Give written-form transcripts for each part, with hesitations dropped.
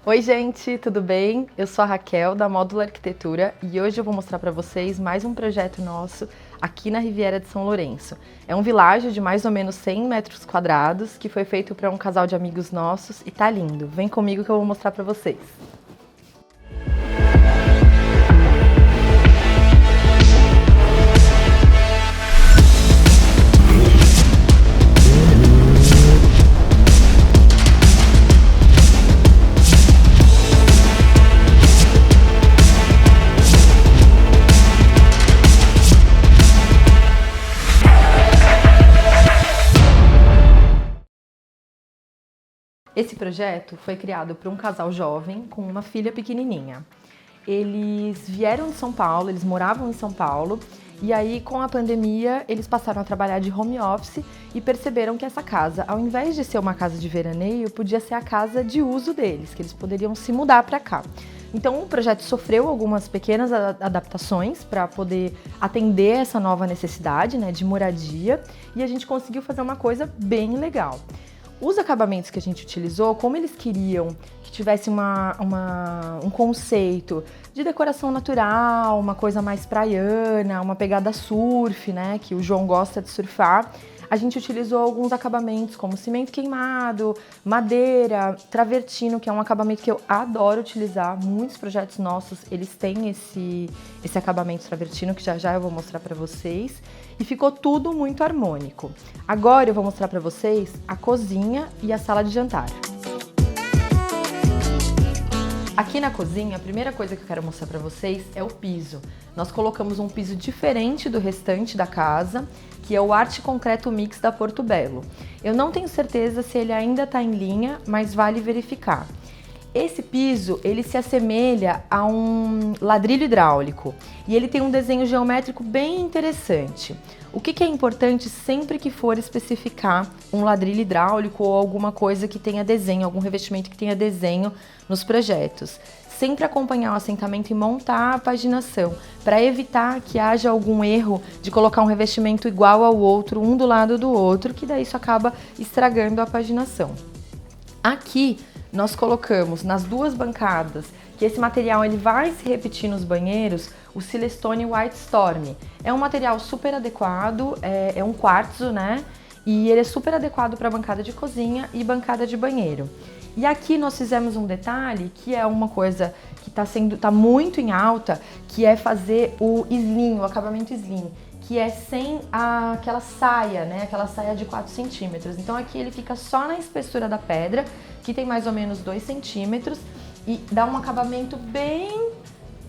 Oi gente, tudo bem? Eu sou a Raquel da Módulo Arquitetura e hoje eu vou mostrar para vocês mais um projeto nosso aqui na Riviera de São Lourenço. É um vilarejo de mais ou menos 100 metros quadrados que foi feito para um casal de amigos nossos e tá lindo. Vem comigo que eu vou mostrar para vocês. Esse projeto foi criado por um casal jovem com uma filha pequenininha. Eles vieram de São Paulo, eles moravam em São Paulo, e aí com a pandemia eles passaram a trabalhar de home office e perceberam que essa casa, ao invés de ser uma casa de veraneio, podia ser a casa de uso deles, que eles poderiam se mudar para cá. Então o projeto sofreu algumas pequenas adaptações para poder atender essa nova necessidade, né, de moradia, e a gente conseguiu fazer uma coisa bem legal. Os acabamentos que a gente utilizou, como eles queriam que tivesse um conceito de decoração natural, uma coisa mais praiana, uma pegada surf, né, que o João gosta de surfar, a gente utilizou alguns acabamentos como cimento queimado, madeira, travertino, que é um acabamento que eu adoro utilizar. Muitos projetos nossos, eles têm esse acabamento travertino, que já eu vou mostrar para vocês. E ficou tudo muito harmônico. Agora eu vou mostrar para vocês a cozinha e a sala de jantar. Aqui na cozinha, a primeira coisa que eu quero mostrar para vocês é o piso. Nós colocamos um piso diferente do restante da casa, que é o Arte Concreto Mix da Porto Belo. Eu não tenho certeza se ele ainda está em linha, mas vale verificar. Esse piso, ele se assemelha a um ladrilho hidráulico e ele tem um desenho geométrico bem interessante. O que é importante sempre que for especificar um ladrilho hidráulico ou alguma coisa que tenha desenho, algum revestimento que tenha desenho nos projetos? Sempre acompanhar o assentamento e montar a paginação, para evitar que haja algum erro de colocar um revestimento igual ao outro, um do lado do outro, que daí isso acaba estragando a paginação. Aqui nós colocamos nas duas bancadas, que esse material ele vai se repetir nos banheiros, o Silestone White Storm. É um material super adequado, é um quartzo, né? E ele é super adequado para bancada de cozinha e bancada de banheiro. E aqui nós fizemos um detalhe que é uma coisa que tá muito em alta, que é fazer o slim, o acabamento slim, que é sem aquela saia, né? Aquela saia de 4 centímetros. Então aqui ele fica só na espessura da pedra, que tem mais ou menos 2 centímetros, e dá um acabamento bem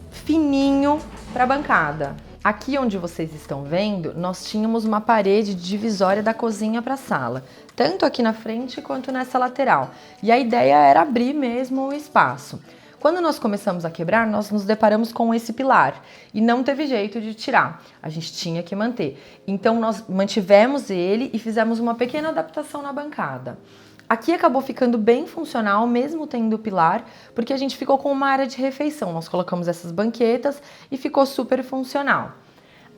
fininho para a bancada. Aqui onde vocês estão vendo, nós tínhamos uma parede divisória da cozinha para a sala, tanto aqui na frente quanto nessa lateral. E a ideia era abrir mesmo o espaço. Quando nós começamos a quebrar, nós nos deparamos com esse pilar e não teve jeito de tirar, a gente tinha que manter. Então nós mantivemos ele e fizemos uma pequena adaptação na bancada. Aqui acabou ficando bem funcional, mesmo tendo o pilar, porque a gente ficou com uma área de refeição. Nós colocamos essas banquetas e ficou super funcional.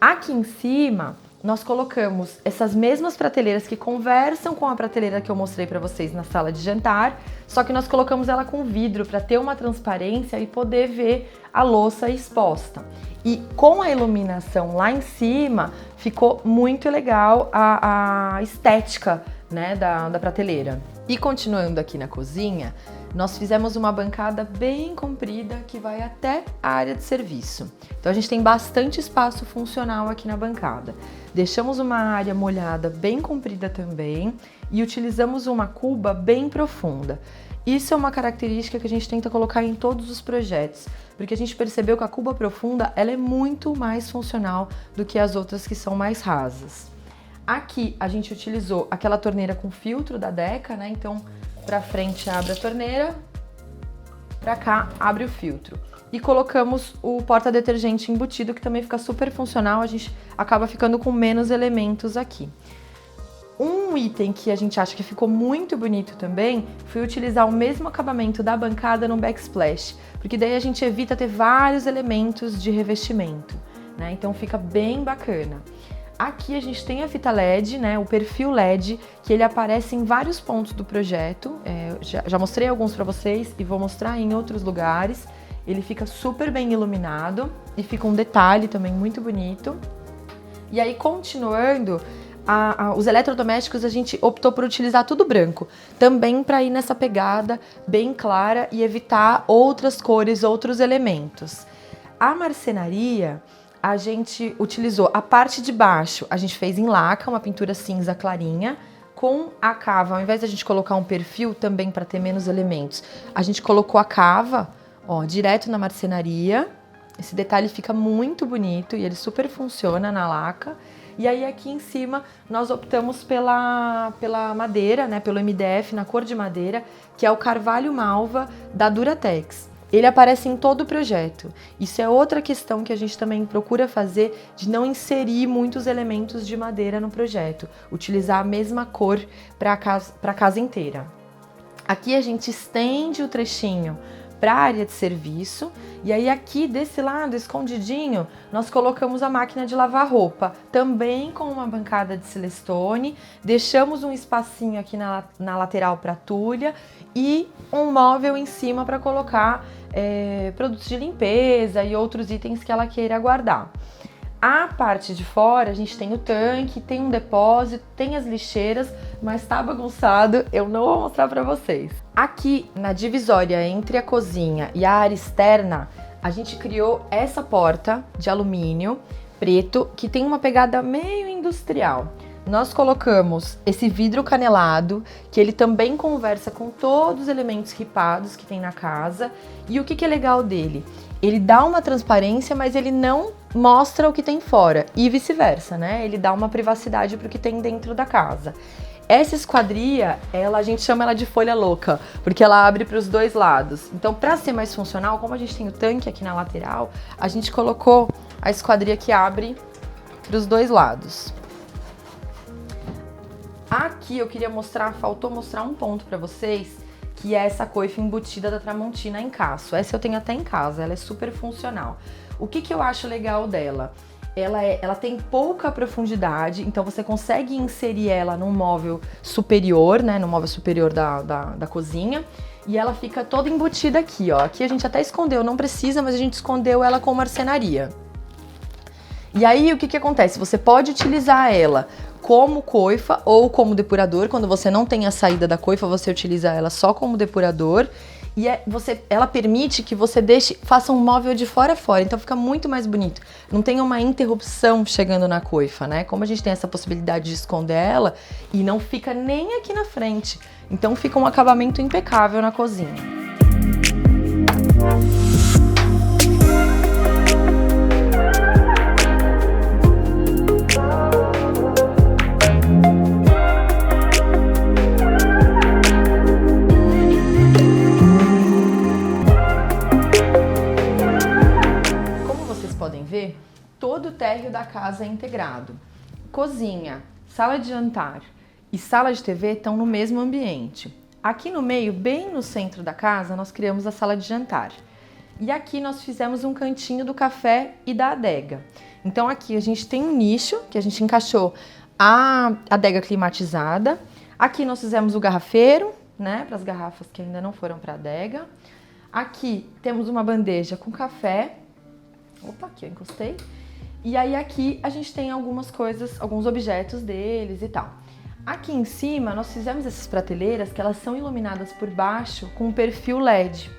Aqui em cima, nós colocamos essas mesmas prateleiras que conversam com a prateleira que eu mostrei para vocês na sala de jantar, só que nós colocamos ela com vidro para ter uma transparência e poder ver a louça exposta. E com a iluminação lá em cima, ficou muito legal a estética, né, da prateleira. E continuando aqui na cozinha, nós fizemos uma bancada bem comprida que vai até a área de serviço. Então a gente tem bastante espaço funcional aqui na bancada. Deixamos uma área molhada bem comprida também e utilizamos uma cuba bem profunda. Isso é uma característica que a gente tenta colocar em todos os projetos, porque a gente percebeu que a cuba profunda ela é muito mais funcional do que as outras que são mais rasas. Aqui a gente utilizou aquela torneira com filtro da Deca, né? Então, para frente abre a torneira, para cá abre o filtro. E colocamos o porta-detergente embutido, que também fica super funcional, a gente acaba ficando com menos elementos aqui. Um item que a gente acha que ficou muito bonito também foi utilizar o mesmo acabamento da bancada no backsplash, porque daí a gente evita ter vários elementos de revestimento, né? Então fica bem bacana. Aqui a gente tem a fita LED, né, o perfil LED, que ele aparece em vários pontos do projeto. Já mostrei alguns para vocês e vou mostrar em outros lugares. Ele fica super bem iluminado e fica um detalhe também muito bonito. E aí, continuando, os eletrodomésticos a gente optou por utilizar tudo branco, também para ir nessa pegada bem clara e evitar outras cores, outros elementos. A marcenaria, a gente utilizou a parte de baixo, a gente fez em laca, uma pintura cinza clarinha, com a cava, ao invés de a gente colocar um perfil também para ter menos elementos, a gente colocou a cava, ó, direto na marcenaria. Esse detalhe fica muito bonito e ele super funciona na laca. E aí aqui em cima nós optamos pela madeira, né, pelo MDF na cor de madeira, que é o Carvalho Malva da Duratex. Ele aparece em todo o projeto. Isso é outra questão que a gente também procura fazer, de não inserir muitos elementos de madeira no projeto. Utilizar a mesma cor para a casa inteira. Aqui a gente estende o trechinho para a área de serviço, e aí aqui desse lado, escondidinho, nós colocamos a máquina de lavar roupa, também com uma bancada de Celestone, deixamos um espacinho aqui na lateral para tulha e um móvel em cima para colocar produtos de limpeza e outros itens que ela queira guardar. A parte de fora, a gente tem o tanque, tem um depósito, tem as lixeiras, mas tá bagunçado, eu não vou mostrar pra vocês. Aqui, na divisória entre a cozinha e a área externa, a gente criou essa porta de alumínio preto, que tem uma pegada meio industrial. Nós colocamos esse vidro canelado, que ele também conversa com todos os elementos ripados que tem na casa. E o que é legal dele? Ele dá uma transparência, mas ele não mostra o que tem fora, e vice-versa, né? Ele dá uma privacidade para o que tem dentro da casa. Essa esquadria, a gente chama ela de folha louca, porque ela abre para os dois lados. Então, para ser mais funcional, como a gente tem o tanque aqui na lateral, a gente colocou a esquadria que abre para os dois lados. Aqui eu queria mostrar, faltou mostrar um ponto para vocês, que é essa coifa embutida da Tramontina em caço. Essa eu tenho até em casa, ela é super funcional. O que eu acho legal dela? Ela tem pouca profundidade, então você consegue inserir ela num móvel superior, né, no móvel superior da cozinha, e ela fica toda embutida aqui, ó. Aqui a gente até escondeu, não precisa, mas a gente escondeu ela com marcenaria. E aí o que acontece? Você pode utilizar ela como coifa ou como depurador. Quando você não tem a saída da coifa, você utiliza ela só como depurador. E ela permite que você faça um móvel de fora a fora, então fica muito mais bonito. Não tem uma interrupção chegando na coifa, né? Como a gente tem essa possibilidade de esconder ela, e não fica nem aqui na frente. Então fica um acabamento impecável na cozinha. Todo o térreo da casa é integrado. Cozinha, sala de jantar e sala de TV estão no mesmo ambiente. Aqui no meio, bem no centro da casa, nós criamos a sala de jantar. E aqui nós fizemos um cantinho do café e da adega. Então aqui a gente tem um nicho que a gente encaixou a adega climatizada. Aqui nós fizemos o garrafeiro, né, para as garrafas que ainda não foram para a adega. Aqui temos uma bandeja com café. Opa, aqui eu encostei. E aí aqui a gente tem algumas coisas, alguns objetos deles e tal. Aqui em cima nós fizemos essas prateleiras que elas são iluminadas por baixo com um perfil LED.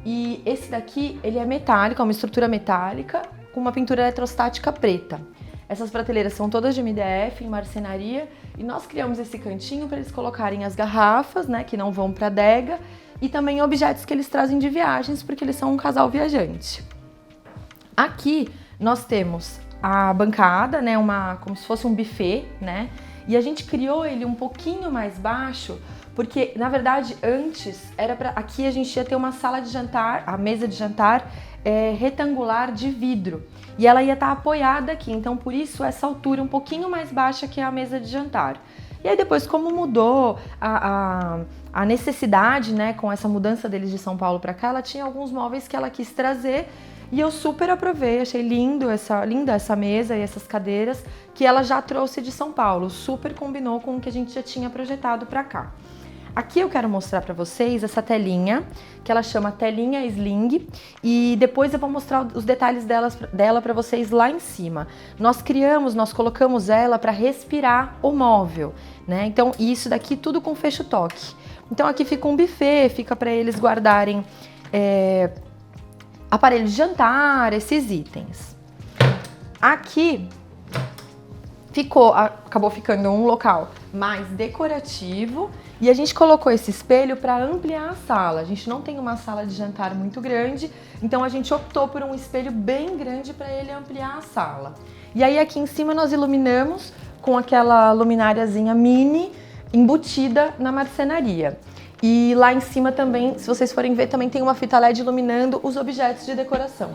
E esse daqui, ele é metálico, é uma estrutura metálica com uma pintura eletrostática preta. Essas prateleiras são todas de MDF, em marcenaria, e nós criamos esse cantinho para eles colocarem as garrafas, né, que não vão para a adega, e também objetos que eles trazem de viagens, porque eles são um casal viajante. Aqui nós temos a bancada, né, como se fosse um buffet, né? E a gente criou ele um pouquinho mais baixo, porque na verdade antes aqui a gente ia ter uma sala de jantar, a mesa de jantar retangular de vidro, e ela ia estar apoiada aqui, então por isso essa altura um pouquinho mais baixa que é a mesa de jantar. E aí depois, como mudou a necessidade, né, com essa mudança deles de São Paulo para cá, ela tinha alguns móveis que ela quis trazer. E eu super aprovei, achei linda essa mesa e essas cadeiras que ela já trouxe de São Paulo, super combinou com o que a gente já tinha projetado para cá. Aqui eu quero mostrar para vocês essa telinha, que ela chama telinha sling, e depois eu vou mostrar os detalhes dela para vocês lá em cima. Nós colocamos ela para respirar o móvel, né? Então isso daqui tudo com fecho-toque. Então aqui fica um buffet, fica para eles guardarem aparelho de jantar, esses itens. Aqui acabou ficando um local mais decorativo e a gente colocou esse espelho para ampliar a sala. A gente não tem uma sala de jantar muito grande, então a gente optou por um espelho bem grande para ele ampliar a sala. E aí aqui em cima nós iluminamos com aquela lumináriazinha mini embutida na marcenaria. E lá em cima também, se vocês forem ver, também tem uma fita LED iluminando os objetos de decoração.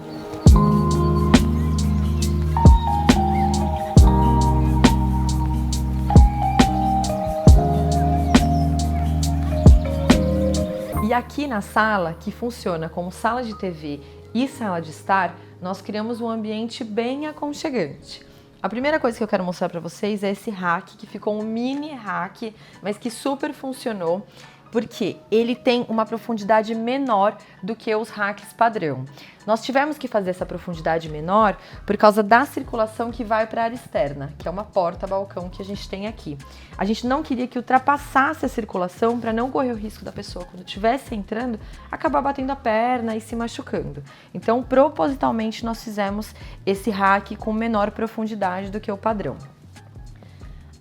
E aqui na sala, que funciona como sala de TV e sala de estar, nós criamos um ambiente bem aconchegante. A primeira coisa que eu quero mostrar para vocês é esse rack, que ficou um mini rack, mas que super funcionou, porque ele tem uma profundidade menor do que os racks padrão. Nós tivemos que fazer essa profundidade menor por causa da circulação que vai para a área externa, que é uma porta-balcão que a gente tem aqui. A gente não queria que ultrapassasse a circulação para não correr o risco da pessoa, quando estivesse entrando, acabar batendo a perna e se machucando. Então, propositalmente, nós fizemos esse rack com menor profundidade do que o padrão.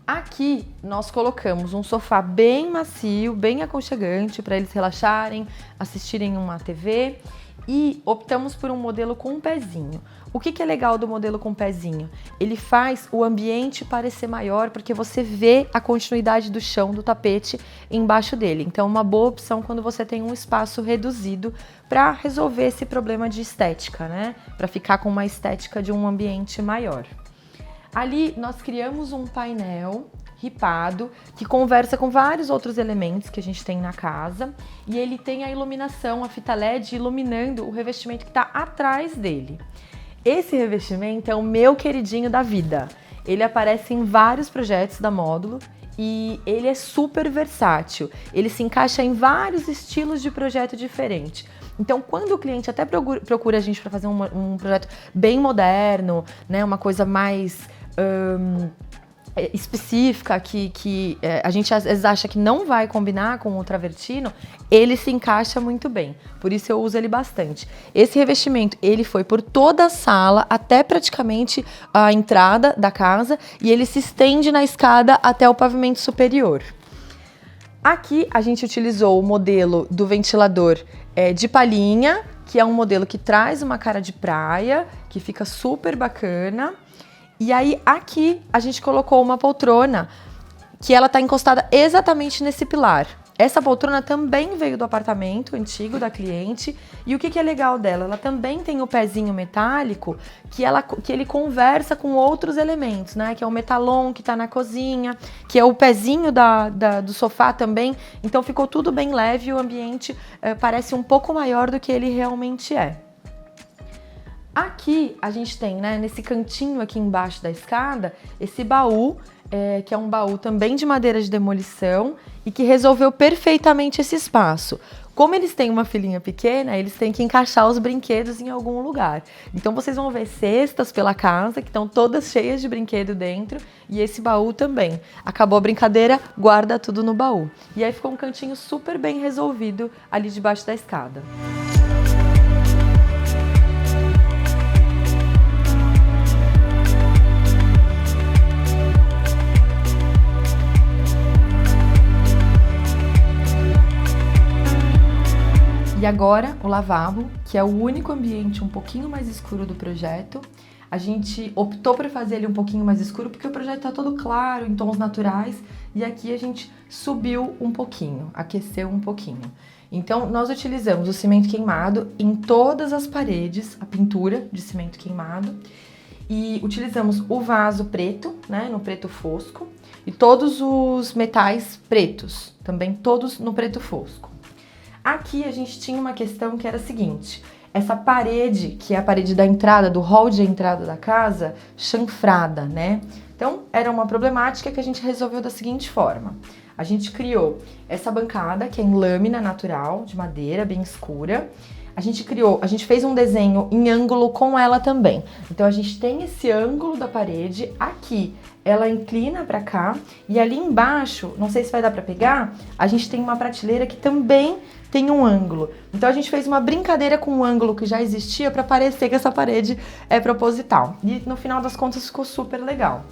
Aqui nós colocamos um sofá bem macio, bem aconchegante para eles relaxarem, assistirem uma TV e optamos por um modelo com um pezinho. O que é legal do modelo com pezinho? Ele faz o ambiente parecer maior porque você vê a continuidade do chão, do tapete embaixo dele. Então, uma boa opção quando você tem um espaço reduzido para resolver esse problema de estética, né? Para ficar com uma estética de um ambiente maior. Ali nós criamos um painel ripado que conversa com vários outros elementos que a gente tem na casa e ele tem a iluminação, a fita LED iluminando o revestimento que está atrás dele. Esse revestimento é o meu queridinho da vida. Ele aparece em vários projetos da Módulo e ele é super versátil. Ele se encaixa em vários estilos de projeto diferente. Então, quando o cliente até procura a gente para fazer um projeto bem moderno, né, uma coisa mais específica, que a gente às vezes acha que não vai combinar com o travertino, ele se encaixa muito bem. Por isso eu uso ele bastante. Esse revestimento, ele foi por toda a sala, até praticamente a entrada da casa, e ele se estende na escada até o pavimento superior. Aqui a gente utilizou o modelo do ventilador de palhinha, que é um modelo que traz uma cara de praia, que fica super bacana. E aí aqui a gente colocou uma poltrona que ela tá encostada exatamente nesse pilar. Essa poltrona também veio do apartamento antigo da cliente. E o que é legal dela? Ela também tem o pezinho metálico que ele conversa com outros elementos, né? Que é o metalon que tá na cozinha, que é o pezinho do sofá também. Então ficou tudo bem leve e o ambiente parece um pouco maior do que ele realmente é. Aqui a gente tem, né, nesse cantinho aqui embaixo da escada, esse baú, que é um baú também de madeira de demolição e que resolveu perfeitamente esse espaço. Como eles têm uma filhinha pequena, eles têm que encaixar os brinquedos em algum lugar. Então vocês vão ver cestas pela casa que estão todas cheias de brinquedo dentro e esse baú também. Acabou a brincadeira, guarda tudo no baú. E aí ficou um cantinho super bem resolvido ali debaixo da escada. E agora, o lavabo, que é o único ambiente um pouquinho mais escuro do projeto. A gente optou por fazer ele um pouquinho mais escuro porque o projeto está todo claro, em tons naturais. E aqui a gente subiu um pouquinho, aqueceu um pouquinho. Então, nós utilizamos o cimento queimado em todas as paredes, a pintura de cimento queimado. E utilizamos o vaso preto, né, no preto fosco. E todos os metais pretos, também todos no preto fosco. Aqui a gente tinha uma questão que era a seguinte, essa parede, que é a parede da entrada, do hall de entrada da casa, chanfrada, né? Então, era uma problemática que a gente resolveu da seguinte forma. A gente criou essa bancada, que é em lâmina natural, de madeira, bem escura. A gente fez um desenho em ângulo com ela também. Então, a gente tem esse ângulo da parede aqui. Ela inclina pra cá e ali embaixo, não sei se vai dar pra pegar, a gente tem uma prateleira que também tem um ângulo. Então a gente fez uma brincadeira com um ângulo que já existia pra parecer que essa parede é proposital. E no final das contas ficou super legal.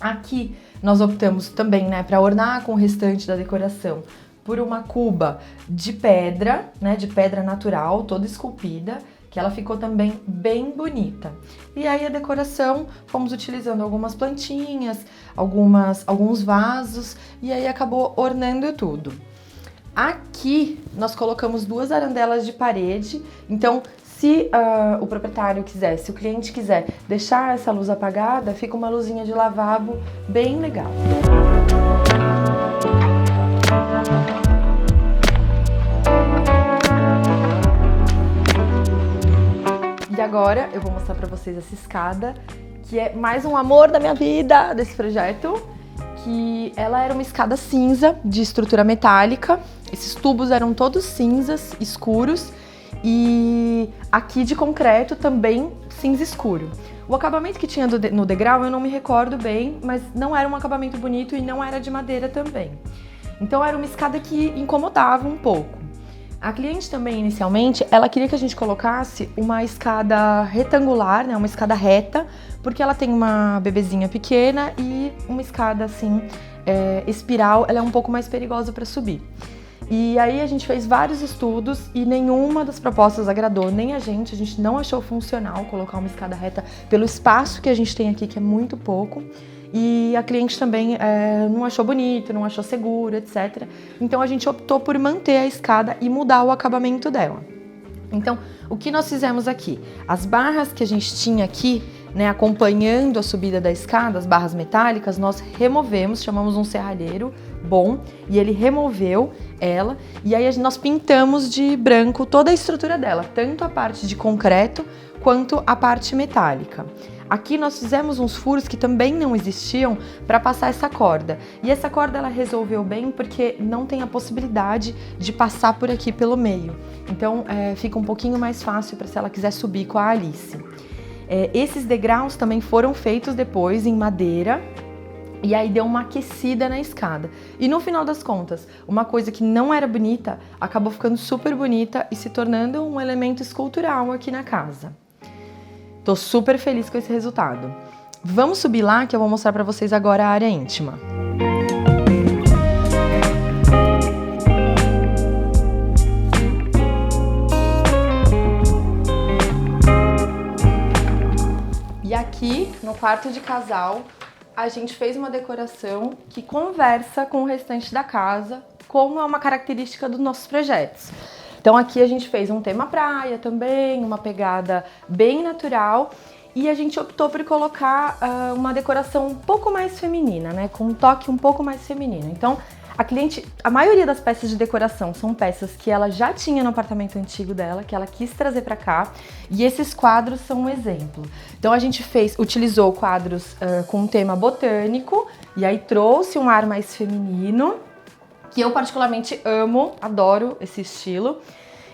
Aqui nós optamos também, né, para ornar com o restante da decoração por uma cuba de pedra, né, de pedra natural, toda esculpida, que ela ficou também bem bonita. E aí a decoração, fomos utilizando algumas plantinhas, alguns vasos, e aí acabou ornando tudo. Aqui nós colocamos 2 arandelas de parede, então se o proprietário quiser, se o cliente quiser deixar essa luz apagada, fica uma luzinha de lavabo bem legal. E agora eu vou mostrar pra vocês essa escada, que é mais um amor da minha vida desse projeto, que ela era uma escada cinza de estrutura metálica. Esses tubos eram todos cinzas, escuros, e aqui de concreto também cinza escuro. O acabamento que tinha no degrau eu não me recordo bem, mas não era um acabamento bonito e não era de madeira também. Então era uma escada que incomodava um pouco. A cliente também, inicialmente, ela queria que a gente colocasse uma escada retangular, né, uma escada reta, porque ela tem uma bebezinha pequena e uma escada assim, espiral, ela é um pouco mais perigosa para subir. E aí a gente fez vários estudos e nenhuma das propostas agradou, nem a gente não achou funcional colocar uma escada reta pelo espaço que a gente tem aqui, que é muito pouco. E a cliente também não achou bonito, não achou seguro, etc. Então a gente optou por manter a escada e mudar o acabamento dela. Então, o que nós fizemos aqui? As barras que a gente tinha aqui, né, acompanhando a subida da escada, as barras metálicas, nós removemos, chamamos um serralheiro bom, e ele removeu ela, e aí nós pintamos de branco toda a estrutura dela, tanto a parte de concreto quanto a parte metálica. Aqui nós fizemos uns furos que também não existiam para passar essa corda. E essa corda ela resolveu bem porque não tem a possibilidade de passar por aqui pelo meio. Então fica um pouquinho mais fácil para se ela quiser subir com a Alice. Esses degraus também foram feitos depois em madeira. E aí deu uma aquecida na escada. E no final das contas, uma coisa que não era bonita acabou ficando super bonita e se tornando um elemento escultural aqui na casa. Tô super feliz com esse resultado. Vamos subir lá que eu vou mostrar pra vocês agora a área íntima. E aqui, no quarto de casal, a gente fez uma decoração que conversa com o restante da casa, como é uma característica dos nossos projetos. Então aqui a gente fez um tema praia também, uma pegada bem natural, e a gente optou por colocar uma decoração um pouco mais feminina, né, com um toque um pouco mais feminino. Então a maioria das peças de decoração são peças que ela já tinha no apartamento antigo dela, que ela quis trazer para cá, e esses quadros são um exemplo. Então a gente utilizou quadros com um tema botânico, e aí trouxe um ar mais feminino, que eu particularmente amo, adoro esse estilo.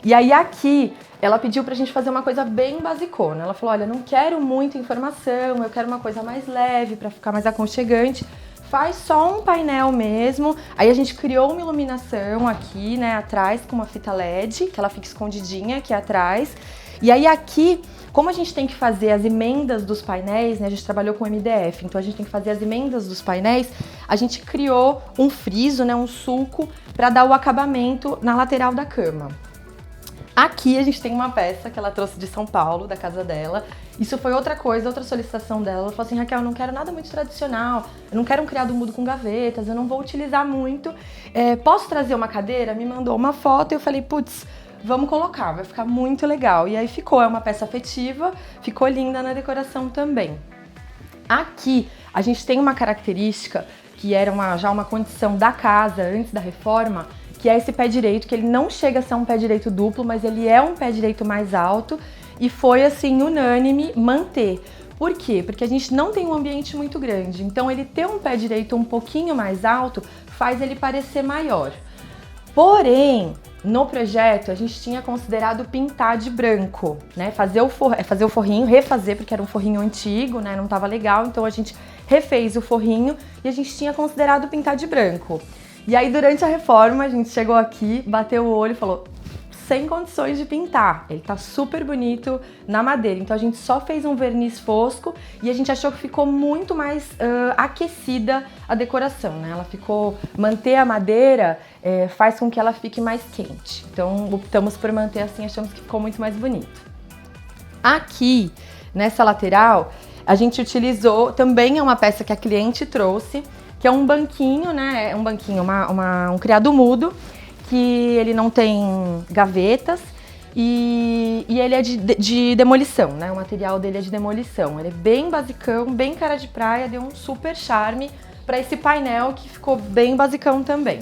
E aí aqui, ela pediu pra gente fazer uma coisa bem basicona. Ela falou, olha, não quero muita informação, eu quero uma coisa mais leve, pra ficar mais aconchegante. Faz só um painel mesmo. Aí a gente criou uma iluminação aqui, né, atrás, com uma fita LED, que ela fica escondidinha aqui atrás. E aí aqui, como a gente tem que fazer as emendas dos painéis, né, a gente trabalhou com MDF, então a gente tem que fazer as emendas dos painéis, a gente criou um friso, né, um sulco, para dar o acabamento na lateral da cama. Aqui a gente tem uma peça que ela trouxe de São Paulo, da casa dela. Isso foi outra coisa, outra solicitação dela. Ela falou assim, Raquel, eu não quero nada muito tradicional, eu não quero um criado mudo com gavetas, eu não vou utilizar muito. Posso trazer uma cadeira? Me mandou uma foto e eu falei, putz, vamos colocar, vai ficar muito legal. E aí ficou, é uma peça afetiva, ficou linda na decoração também. Aqui a gente tem uma característica que era já uma condição da casa antes da reforma, que é esse pé direito, que ele não chega a ser um pé direito duplo, mas ele é um pé direito mais alto e foi, assim, unânime manter. Por quê? Porque a gente não tem um ambiente muito grande, então ele ter um pé direito um pouquinho mais alto faz ele parecer maior. Porém, no projeto a gente tinha considerado pintar de branco, né? Fazer o forrinho, refazer, porque era um forrinho antigo, né? Não tava legal, então a gente refez o forrinho e a gente tinha considerado pintar de branco. E aí durante a reforma a gente chegou aqui, bateu o olho e falou: sem condições de pintar, ele tá super bonito na madeira, então a gente só fez um verniz fosco e a gente achou que ficou muito mais aquecida a decoração, né? Ela ficou, manter a madeira faz com que ela fique mais quente, então optamos por manter assim, achamos que ficou muito mais bonito. Aqui, nessa lateral, a gente utilizou, também é uma peça que a cliente trouxe, que é um banquinho, né? É um banquinho, um criado mudo, que ele não tem gavetas e ele é de demolição, né? O material dele é de demolição. Ele é bem basicão, bem cara de praia, deu um super charme para esse painel que ficou bem basicão também.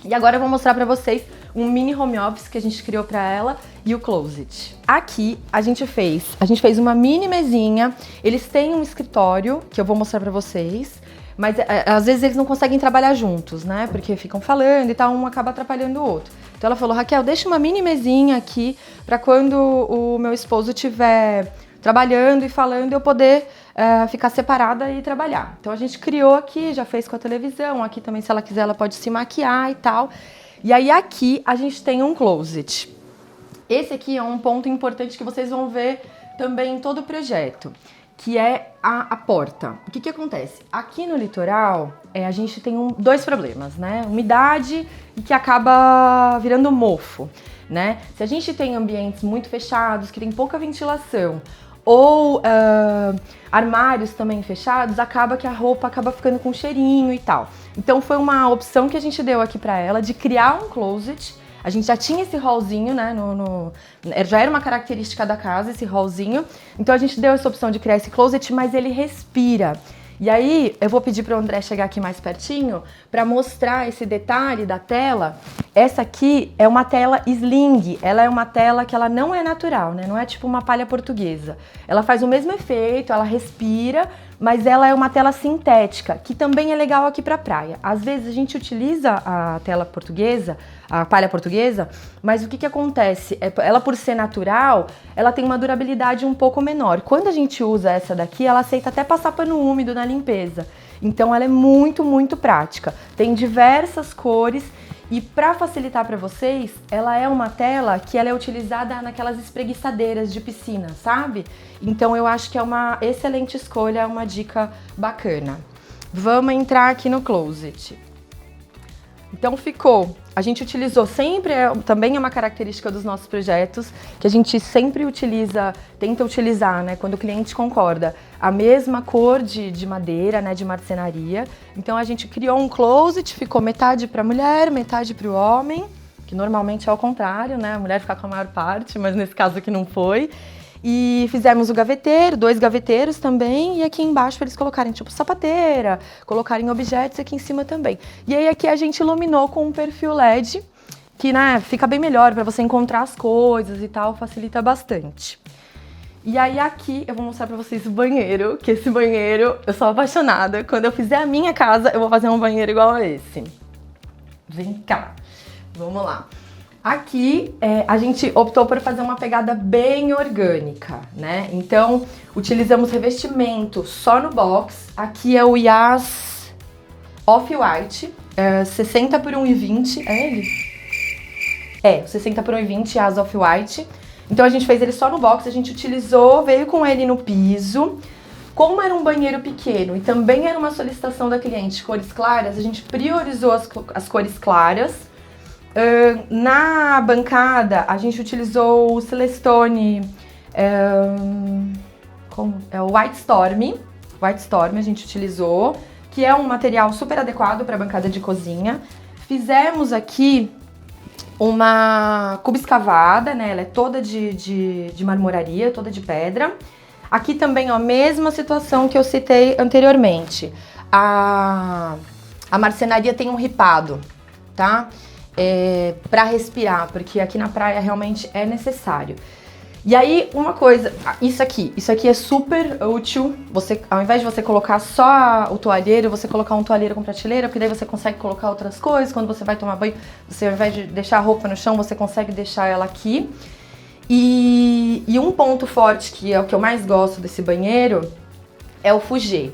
E agora eu vou mostrar para vocês um mini home office que a gente criou para ela e o closet. Aqui a gente fez uma mini mesinha. Eles têm um escritório que eu vou mostrar para vocês. Mas às vezes eles não conseguem trabalhar juntos, né? Porque ficam falando e tal, um acaba atrapalhando o outro. Então ela falou: Raquel, deixa uma mini mesinha aqui para quando o meu esposo estiver trabalhando e falando eu poder ficar separada e trabalhar. Então a gente criou aqui, já fez com a televisão, aqui também se ela quiser ela pode se maquiar e tal. E aí aqui a gente tem um closet. Esse aqui é um ponto importante que vocês vão ver também em todo o projeto, que é a porta. O que acontece? Aqui no litoral, a gente tem dois problemas, né? Umidade e que acaba virando mofo, né? Se a gente tem ambientes muito fechados, que tem pouca ventilação, ou armários também fechados, acaba que a roupa acaba ficando com cheirinho e tal. Então foi uma opção que a gente deu aqui pra ela de criar um closet. A gente já tinha esse hallzinho, né, já era uma característica da casa, esse hallzinho. Então a gente deu essa opção de criar esse closet, mas ele respira. E aí eu vou pedir para o André chegar aqui mais pertinho para mostrar esse detalhe da tela. Essa aqui é uma tela sling, ela é uma tela que ela não é natural, né? Não é tipo uma palha portuguesa. Ela faz o mesmo efeito, ela respira, mas ela é uma tela sintética, que também é legal aqui para praia. Às vezes a gente utiliza a tela portuguesa, a palha portuguesa, mas o que acontece? Ela, por ser natural, ela tem uma durabilidade um pouco menor. Quando a gente usa essa daqui, ela aceita até passar pano úmido na limpeza. Então ela é muito, muito prática. Tem diversas cores e para facilitar para vocês, ela é uma tela que ela é utilizada naquelas espreguiçadeiras de piscina, sabe? Então eu acho que é uma excelente escolha, é uma dica bacana. Vamos entrar aqui no closet. Então ficou, a gente utilizou sempre, também é uma característica dos nossos projetos, que a gente sempre tenta utilizar, né, quando o cliente concorda, a mesma cor de madeira, né, de marcenaria. Então a gente criou um closet, ficou metade para a mulher, metade para o homem, que normalmente é ao contrário, né, a mulher fica com a maior parte, mas nesse caso aqui não foi. E fizemos o gaveteiro, 2 gaveteiros também, e aqui embaixo para eles colocarem tipo sapateira, colocarem objetos aqui em cima também. E aí aqui a gente iluminou com um perfil LED, que, né, fica bem melhor para você encontrar as coisas e tal, facilita bastante. E aí aqui eu vou mostrar para vocês o banheiro, que esse banheiro eu sou apaixonada. Quando eu fizer a minha casa, eu vou fazer um banheiro igual a esse. Vem cá, vamos lá. Aqui a gente optou por fazer uma pegada bem orgânica, né? Então utilizamos revestimento só no box. Aqui é o Yas Off-White, 60 por 1,20, é ele? 60 por 1,20 Yas Off-White. Então a gente fez ele só no box, a gente utilizou, veio com ele no piso. Como era um banheiro pequeno e também era uma solicitação da cliente, cores claras, a gente priorizou as cores claras. Na bancada, a gente utilizou o Celestone, o White Storm a gente utilizou, que é um material super adequado para a bancada de cozinha. Fizemos aqui uma cuba escavada, né? Ela é toda de marmoraria, toda de pedra. Aqui também, ó, mesma situação que eu citei anteriormente. A marcenaria tem um ripado, tá? para respirar, porque aqui na praia realmente é necessário. E aí, uma coisa, isso aqui é super útil, você, ao invés de você colocar só o toalheiro, você colocar um toalheiro com prateleira, porque daí você consegue colocar outras coisas, quando você vai tomar banho, você ao invés de deixar a roupa no chão, você consegue deixar ela aqui. E um ponto forte, que é o que eu mais gosto desse banheiro, é o Fugê.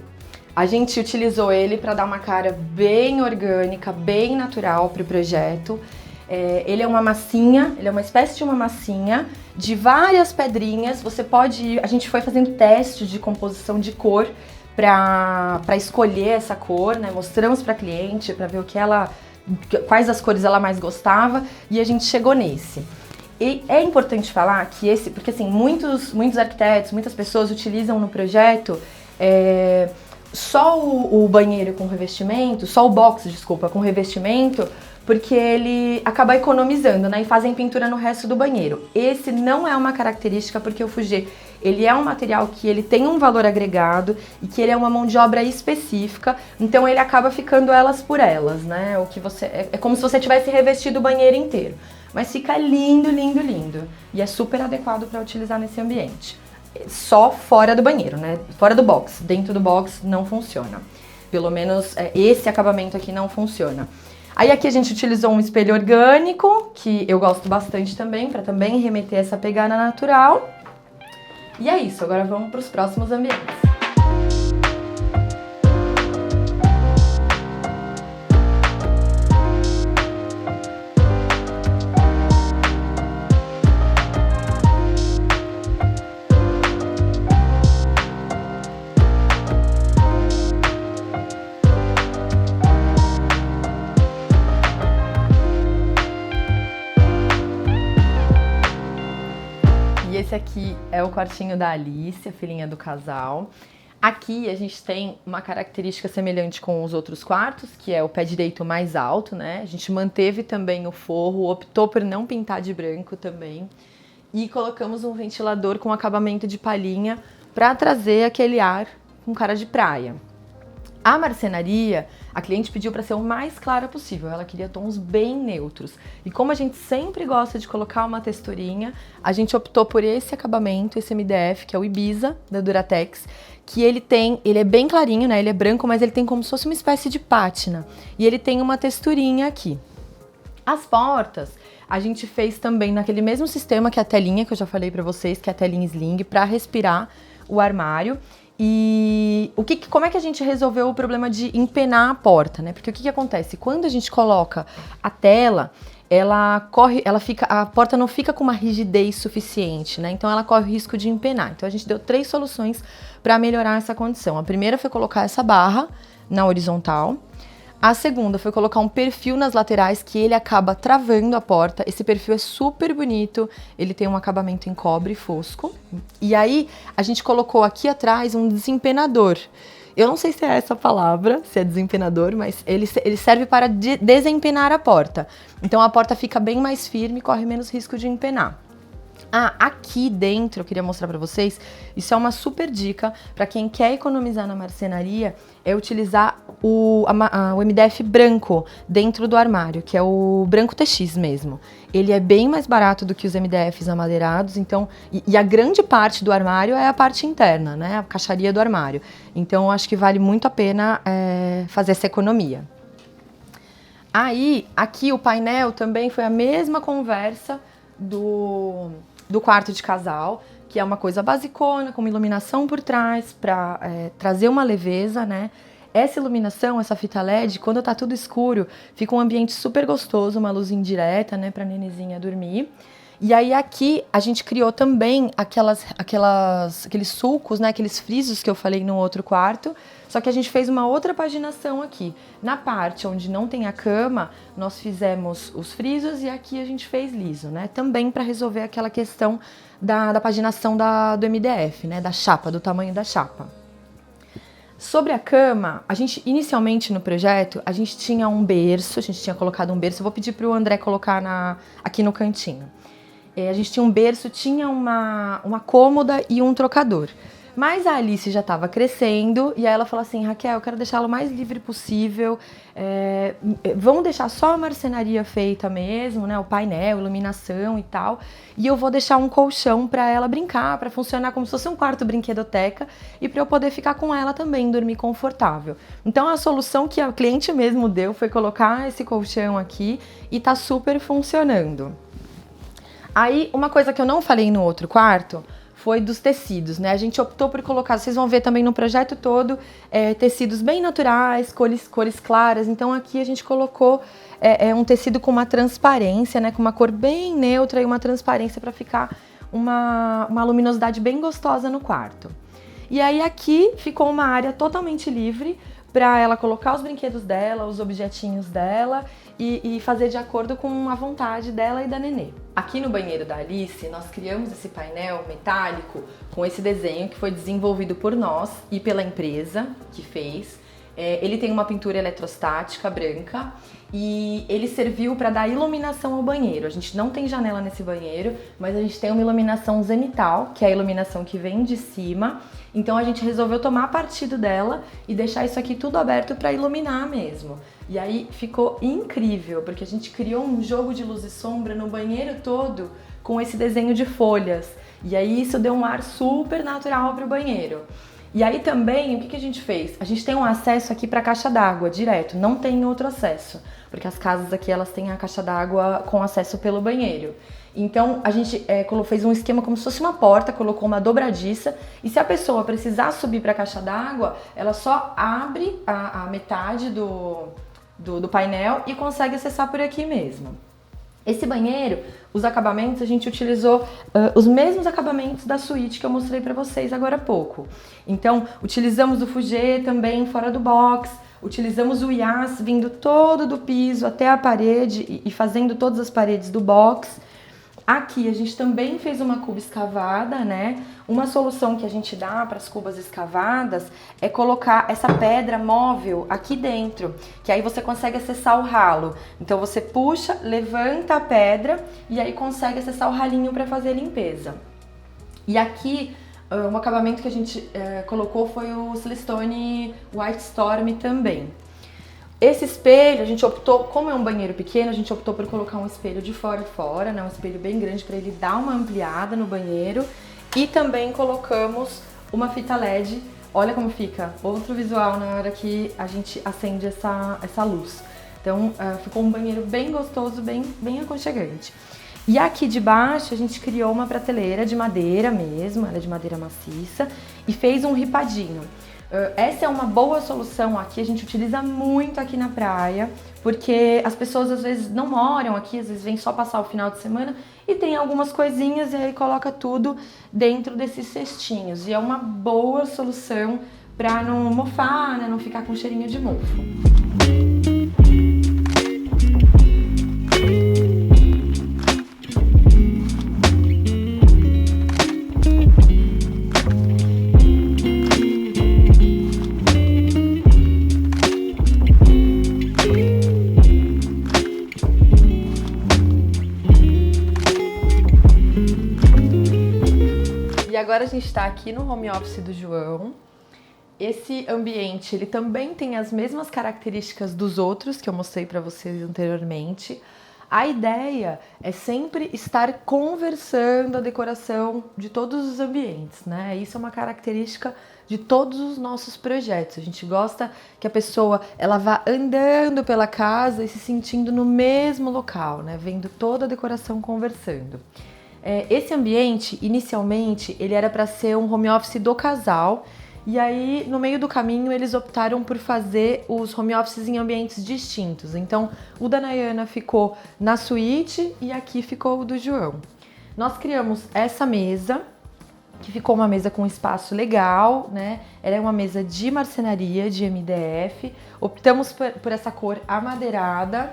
A gente utilizou ele para dar uma cara bem orgânica, bem natural para o projeto. Ele é uma massinha, ele é uma espécie de uma massinha de várias pedrinhas. Você pode, a gente foi fazendo testes de composição de cor para escolher essa cor, né? Mostramos para a cliente para ver quais as cores ela mais gostava e a gente chegou nesse. E é importante falar que porque assim, muitos arquitetos, muitas pessoas utilizam no projeto só o banheiro com revestimento, só o box, desculpa, com revestimento, porque ele acaba economizando, né? E fazem pintura no resto do banheiro. Esse não é uma característica, porque o Fugê, ele é um material que ele tem um valor agregado e que ele é uma mão de obra específica, então ele acaba ficando elas por elas, né? O que é como se você tivesse revestido o banheiro inteiro. Mas fica lindo, lindo, lindo. E é super adequado para utilizar nesse ambiente. Só fora do banheiro, né? Fora do box. Dentro do box não funciona. Pelo menos esse acabamento aqui não funciona. Aí aqui a gente utilizou um espelho orgânico, que eu gosto bastante também, para também remeter essa pegada natural. E é isso, agora vamos para os próximos ambientes. E esse aqui é o quartinho da Alice, a filhinha do casal. Aqui a gente tem uma característica semelhante com os outros quartos, que é o pé direito mais alto, né? A gente manteve também o forro, optou por não pintar de branco também. E colocamos um ventilador com acabamento de palhinha para trazer aquele ar com cara de praia. A marcenaria, a cliente pediu para ser o mais clara possível, ela queria tons bem neutros. E como a gente sempre gosta de colocar uma texturinha, a gente optou por esse acabamento, esse MDF, que é o Ibiza, da Duratex, que ele é bem clarinho, né? Ele é branco, mas ele tem como se fosse uma espécie de pátina. E ele tem uma texturinha aqui. As portas, a gente fez também naquele mesmo sistema que a telinha, que eu já falei para vocês, que é a telinha sling, para respirar o armário. E como é que a gente resolveu o problema de empenar a porta, né? Porque o que acontece? Quando a gente coloca a tela, a porta não fica com uma rigidez suficiente, né? Então ela corre o risco de empenar. Então a gente deu 3 soluções para melhorar essa condição. A primeira foi colocar essa barra na horizontal. A segunda foi colocar um perfil nas laterais que ele acaba travando a porta. Esse perfil é super bonito, ele tem um acabamento em cobre fosco. E aí a gente colocou aqui atrás um desempenador. Eu não sei se é essa a palavra, se é desempenador, mas ele serve para desempenar a porta. Então a porta fica bem mais firme e corre menos risco de empenar. Aqui dentro, eu queria mostrar para vocês, isso é uma super dica para quem quer economizar na marcenaria, é utilizar o MDF branco dentro do armário, que é o branco TX mesmo. Ele é bem mais barato do que os MDFs amadeirados, então, e a grande parte do armário é a parte interna, né, a caixaria do armário. Então, eu acho que vale muito a pena fazer essa economia. Aí, aqui o painel também foi a mesma conversa do quarto de casal, que é uma coisa basicona, com uma iluminação por trás, para trazer uma leveza, né? Essa iluminação, essa fita LED, quando tá tudo escuro, fica um ambiente super gostoso, uma luz indireta, né, pra nenezinha dormir. E aí aqui a gente criou também aqueles sulcos, né, aqueles frisos que eu falei no outro quarto, só que a gente fez uma outra paginação aqui. Na parte onde não tem a cama, nós fizemos os frisos e aqui a gente fez liso, né, também para resolver aquela questão da paginação do MDF, né, da chapa, do tamanho da chapa. Sobre a cama, a gente, inicialmente no projeto, a gente tinha um berço, a gente tinha colocado um berço, eu vou pedir para o André colocar aqui no cantinho. A gente tinha um berço, tinha uma cômoda e um trocador. Mas a Alice já estava crescendo e aí ela falou assim, Raquel, eu quero deixá-la o mais livre possível, vamos deixar só a marcenaria feita mesmo, né, o painel, iluminação e tal, e eu vou deixar um colchão para ela brincar, para funcionar como se fosse um quarto brinquedoteca e para eu poder ficar com ela também, dormir confortável. Então a solução que a cliente mesmo deu foi colocar esse colchão aqui e tá super funcionando. Aí, uma coisa que eu não falei no outro quarto foi dos tecidos, né? A gente optou por colocar, vocês vão ver também no projeto todo, tecidos bem naturais, cores claras. Então aqui a gente colocou um tecido com uma transparência, né? Com uma cor bem neutra e uma transparência para ficar uma luminosidade bem gostosa no quarto. E aí aqui ficou uma área totalmente livre para ela colocar os brinquedos dela, os objetinhos dela e fazer de acordo com a vontade dela e da Nenê. Aqui no banheiro da Alice, nós criamos esse painel metálico com esse desenho que foi desenvolvido por nós e pela empresa que fez. Ele tem uma pintura eletrostática branca e ele serviu para dar iluminação ao banheiro. A gente não tem janela nesse banheiro, mas a gente tem uma iluminação zenital, que é a iluminação que vem de cima. Então a gente resolveu tomar partido dela e deixar isso aqui tudo aberto para iluminar mesmo. E aí ficou incrível, porque a gente criou um jogo de luz e sombra no banheiro todo com esse desenho de folhas. E aí isso deu um ar super natural para o banheiro. E aí também, o que a gente fez? A gente tem um acesso aqui para a caixa d'água direto, não tem outro acesso, porque as casas aqui elas têm a caixa d'água com acesso pelo banheiro. Então a gente fez um esquema como se fosse uma porta, colocou uma dobradiça e se a pessoa precisar subir para a caixa d'água, ela só abre a metade do painel e consegue acessar por aqui mesmo. Esse banheiro, os acabamentos, a gente utilizou os mesmos acabamentos da suíte que eu mostrei para vocês agora há pouco. Então, utilizamos o Fugê também fora do box, utilizamos o Yas vindo todo do piso até a parede e fazendo todas as paredes do box. Aqui a gente também fez uma cuba escavada, né? Uma solução que a gente dá para as cubas escavadas é colocar essa pedra móvel aqui dentro, que aí você consegue acessar o ralo. Então você puxa, levanta a pedra e aí consegue acessar o ralinho para fazer a limpeza. E aqui um acabamento que a gente colocou foi o Silestone White Storm também. Esse espelho, a gente optou, como é um banheiro pequeno, a gente optou por colocar um espelho de fora a fora, né? Um espelho bem grande para ele dar uma ampliada no banheiro. E também colocamos uma fita LED. Olha como fica, outro visual na hora que a gente acende essa luz. Então ficou um banheiro bem gostoso, bem aconchegante. E aqui de baixo a gente criou uma prateleira de madeira mesmo, ela é de madeira maciça, e fez um ripadinho. Essa é uma boa solução aqui, a gente utiliza muito aqui na praia, porque as pessoas às vezes não moram aqui, às vezes vêm só passar o final de semana e tem algumas coisinhas e aí coloca tudo dentro desses cestinhos. E é uma boa solução para não mofar, né, não ficar com cheirinho de mofo. E agora a gente está aqui no home office do João. Esse ambiente, ele também tem as mesmas características dos outros que eu mostrei para vocês anteriormente. A ideia é sempre estar conversando a decoração de todos os ambientes, né? Isso é uma característica de todos os nossos projetos. A gente gosta que a pessoa ela vá andando pela casa e se sentindo no mesmo local, né? Vendo toda a decoração conversando. Esse ambiente, inicialmente, ele era para ser um home office do casal, e aí, no meio do caminho, eles optaram por fazer os home offices em ambientes distintos. Então, o da Nayana ficou na suíte e aqui ficou o do João. Nós criamos essa mesa, que ficou uma mesa com espaço legal, né? Ela é uma mesa de marcenaria, de MDF. Optamos por essa cor amadeirada.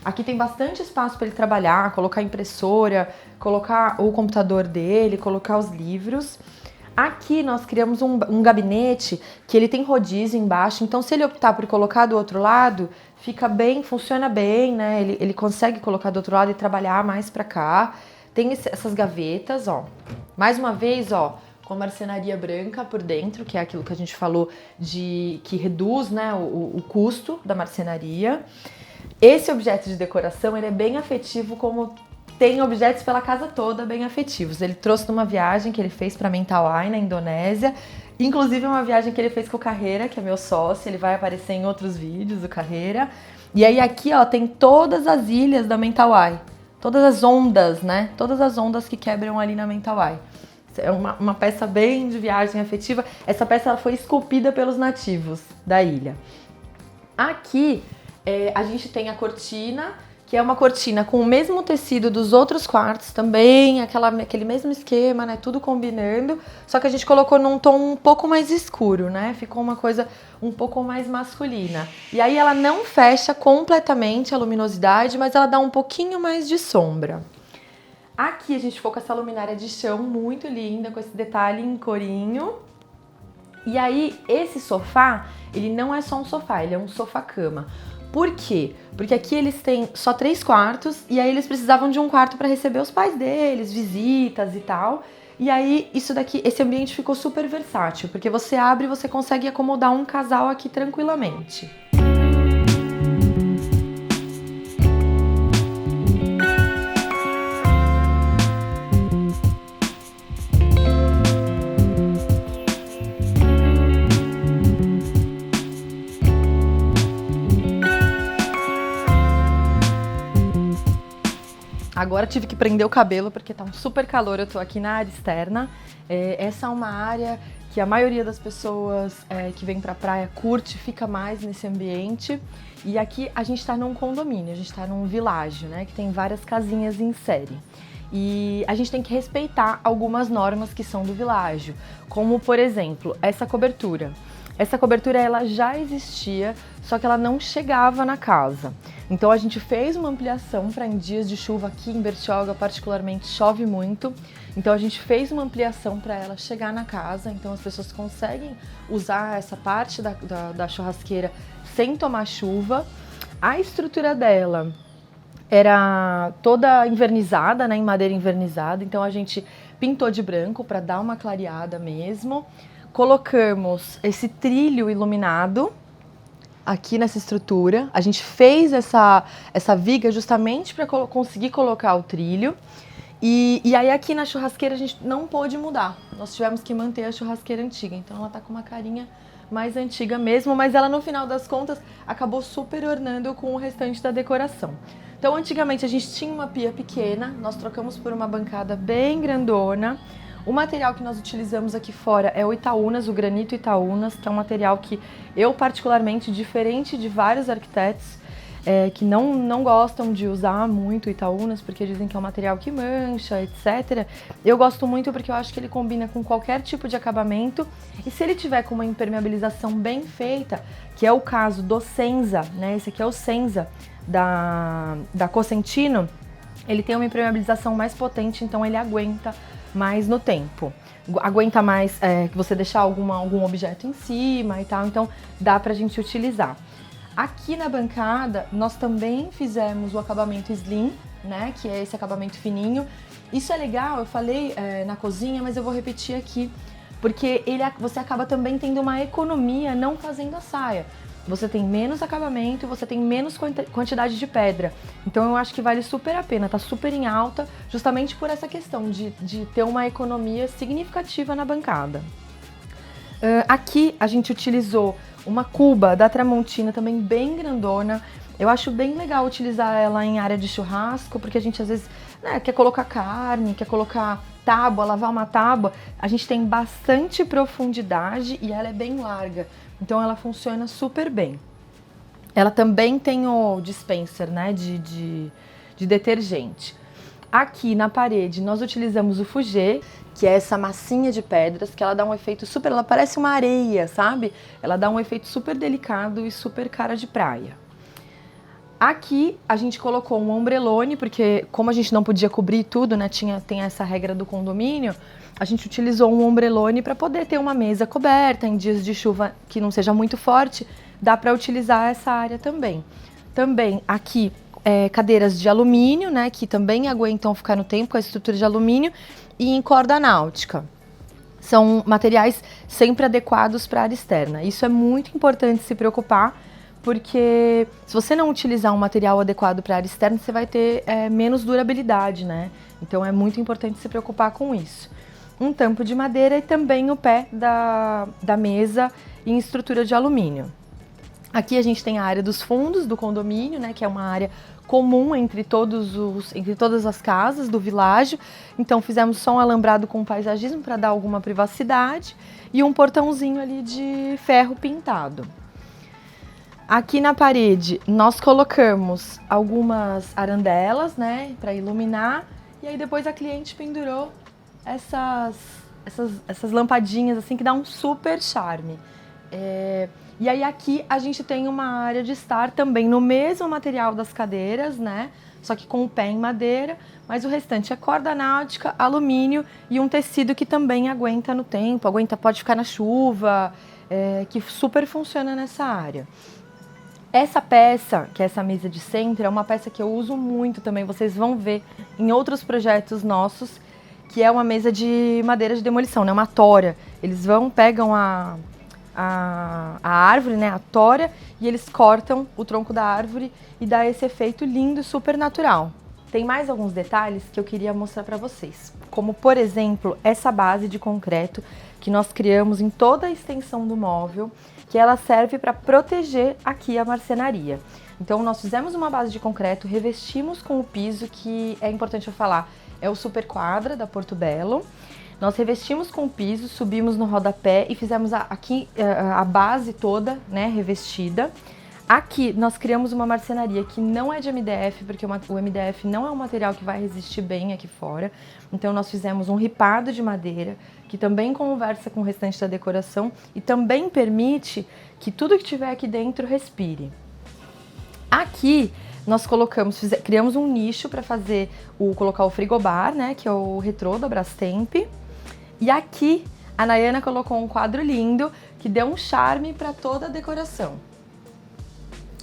Aqui tem bastante espaço para ele trabalhar, colocar a impressora, colocar o computador dele, colocar os livros. Aqui nós criamos um gabinete que ele tem rodízio embaixo, então se ele optar por colocar do outro lado, fica bem, funciona bem, né? Ele consegue colocar do outro lado e trabalhar mais para cá. Tem essas gavetas, ó. Mais uma vez, ó, com a marcenaria branca por dentro, que é aquilo que a gente falou que reduz, né, o custo da marcenaria. Esse objeto de decoração, ele é bem afetivo, como tem objetos pela casa toda bem afetivos. Ele trouxe numa viagem que ele fez para Mentawai, na Indonésia, inclusive uma viagem que ele fez com o Carreira, que é meu sócio, ele vai aparecer em outros vídeos, o Carreira. E aí aqui, ó, tem todas as ilhas da Mentawai, todas as ondas, né? Todas as ondas que quebram ali na Mentawai. É uma peça bem de viagem afetiva. Essa peça ela foi esculpida pelos nativos da ilha. Aqui a gente tem a cortina, que é uma cortina com o mesmo tecido dos outros quartos também, aquele mesmo esquema, né? Tudo combinando, só que a gente colocou num tom um pouco mais escuro, né? Ficou uma coisa um pouco mais masculina. E aí ela não fecha completamente a luminosidade, mas ela dá um pouquinho mais de sombra. Aqui a gente ficou com essa luminária de chão muito linda, com esse detalhe em corinho. E aí esse sofá, ele não é só um sofá, ele é um sofá-cama. Por quê? Porque aqui eles têm só 3 quartos e aí eles precisavam de um quarto para receber os pais deles, visitas e tal. E aí isso daqui, esse ambiente ficou super versátil, porque você abre e você consegue acomodar um casal aqui tranquilamente. Agora tive que prender o cabelo porque tá um super calor, eu tô aqui na área externa. Essa é uma área que a maioria das pessoas que vem pra praia curte, fica mais nesse ambiente. E aqui a gente tá num condomínio, a gente tá num világio, né, que tem várias casinhas em série. E a gente tem que respeitar algumas normas que são do világio, como por exemplo, essa cobertura. Essa cobertura ela já existia, só que ela não chegava na casa. Então a gente fez uma ampliação para em dias de chuva aqui em Bertioga, particularmente chove muito. Então a gente fez uma ampliação para ela chegar na casa, então as pessoas conseguem usar essa parte da churrasqueira sem tomar chuva. A estrutura dela era toda invernizada, né, em madeira invernizada, então a gente pintou de branco para dar uma clareada mesmo. Colocamos esse trilho iluminado aqui nessa estrutura. A gente fez essa viga justamente para conseguir colocar o trilho. E aí aqui na churrasqueira a gente não pôde mudar. Nós tivemos que manter a churrasqueira antiga. Então ela tá com uma carinha mais antiga mesmo, mas ela no final das contas acabou super ornando com o restante da decoração. Então antigamente a gente tinha uma pia pequena, nós trocamos por uma bancada bem grandona. O material que nós utilizamos aqui fora é o Itaúnas, o granito Itaúnas, que é um material que eu particularmente, diferente de vários arquitetos que não gostam de usar muito o Itaúnas, porque dizem que é um material que mancha, etc. Eu gosto muito porque eu acho que ele combina com qualquer tipo de acabamento e se ele tiver com uma impermeabilização bem feita, que é o caso do Senza, né? Esse aqui é o Senza da Cosentino, ele tem uma impermeabilização mais potente, então ele aguenta mais no tempo. Aguenta mais que você deixar algum objeto em cima e tal, então dá pra gente utilizar. Aqui na bancada, nós também fizemos o acabamento slim, né, que é esse acabamento fininho. Isso é legal, eu falei na cozinha, mas eu vou repetir aqui, porque você acaba também tendo uma economia não fazendo a saia. Você tem menos acabamento e você tem menos quantidade de pedra. Então eu acho que vale super a pena, tá super em alta, justamente por essa questão de ter uma economia significativa na bancada. Aqui a gente utilizou uma cuba da Tramontina, também bem grandona. Eu acho bem legal utilizar ela em área de churrasco, porque a gente às vezes quer colocar carne, quer colocar tábua, lavar uma tábua. A gente tem bastante profundidade e ela é bem larga, então ela funciona super bem. Ela também tem o dispenser, né, de detergente. Aqui na parede nós utilizamos o Fugê, que é essa massinha de pedras, que ela dá um efeito super, ela parece uma areia, sabe? Ela dá um efeito super delicado e super cara de praia. Aqui a gente colocou um ombrelone, porque como a gente não podia cobrir tudo, né, tem essa regra do condomínio, a gente utilizou um ombrelone para poder ter uma mesa coberta em dias de chuva que não seja muito forte, dá para utilizar essa área também. Também aqui cadeiras de alumínio, né, que também aguentam ficar no tempo com a estrutura de alumínio e em corda náutica. são materiais sempre adequados para a área externa. Isso é muito importante se preocupar, porque se você não utilizar um material adequado para a área externa, você vai ter menos durabilidade, né? Então é muito importante se preocupar com isso. Um tampo de madeira e também o pé da mesa em estrutura de alumínio. Aqui a gente tem a área dos fundos do condomínio, né, que é uma área comum entre todas as casas do vilarejo. Então fizemos só um alambrado com paisagismo para dar alguma privacidade e um portãozinho ali de ferro pintado. Aqui na parede nós colocamos algumas arandelas, né, para iluminar, e aí depois a cliente pendurou essas lampadinhas assim que dá um super charme. E aí aqui a gente tem uma área de estar também no mesmo material das cadeiras, né? Só que com o pé em madeira, mas o restante é corda náutica, alumínio e um tecido que também aguenta no tempo, pode ficar na chuva, que super funciona nessa área. Essa peça, que é essa mesa de centro, é uma peça que eu uso muito também, vocês vão ver em outros projetos nossos, que é uma mesa de madeira de demolição, né? Uma tora. Eles pegam a árvore, né, a tora, e eles cortam o tronco da árvore e dá esse efeito lindo e super natural. Tem mais alguns detalhes que eu queria mostrar para vocês, como por exemplo, essa base de concreto que nós criamos em toda a extensão do móvel, que ela serve para proteger aqui a marcenaria. Então nós fizemos uma base de concreto, revestimos com o piso, que é importante eu falar, é o Super Quadra da Porto Belo. Nós revestimos com o piso, subimos no rodapé e fizemos aqui a base toda, né, revestida. Aqui nós criamos uma marcenaria que não é de MDF, porque o MDF não é um material que vai resistir bem aqui fora. Então nós fizemos um ripado de madeira, que também conversa com o restante da decoração e também permite que tudo que tiver aqui dentro respire. Aqui nós criamos um nicho para colocar o frigobar, né, que é o retrô da Brastemp. E aqui a Nayana colocou um quadro lindo que deu um charme para toda a decoração.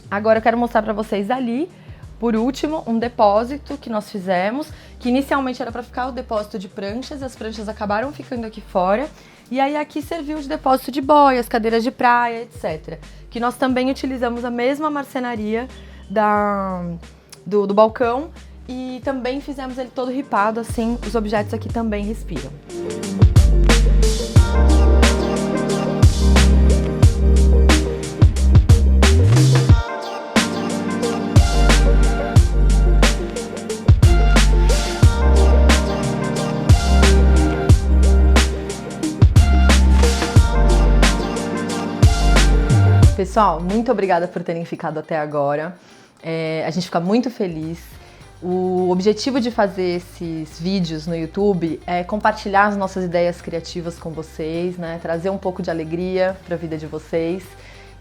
Agora eu quero mostrar para vocês ali, por último, um depósito que nós fizemos, que inicialmente era para ficar o depósito de pranchas, as pranchas acabaram ficando aqui fora. E aí aqui serviu de depósito de boias, cadeiras de praia, etc. Que nós também utilizamos a mesma marcenaria do balcão e também fizemos ele todo ripado, assim os objetos aqui também respiram. Pessoal, muito obrigada por terem ficado até agora. A gente fica muito feliz. O objetivo de fazer esses vídeos no YouTube é compartilhar as nossas ideias criativas com vocês, né? Trazer um pouco de alegria para a vida de vocês.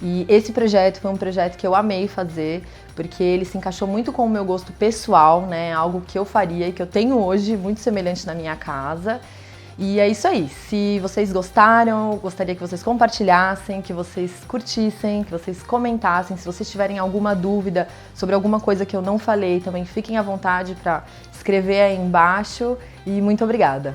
E esse projeto foi um projeto que eu amei fazer, porque ele se encaixou muito com o meu gosto pessoal, né? Algo que eu faria e que eu tenho hoje, muito semelhante na minha casa. E é isso aí. Se vocês gostaram, gostaria que vocês compartilhassem, que vocês curtissem, que vocês comentassem. Se vocês tiverem alguma dúvida sobre alguma coisa que eu não falei, também fiquem à vontade para escrever aí embaixo. E muito obrigada!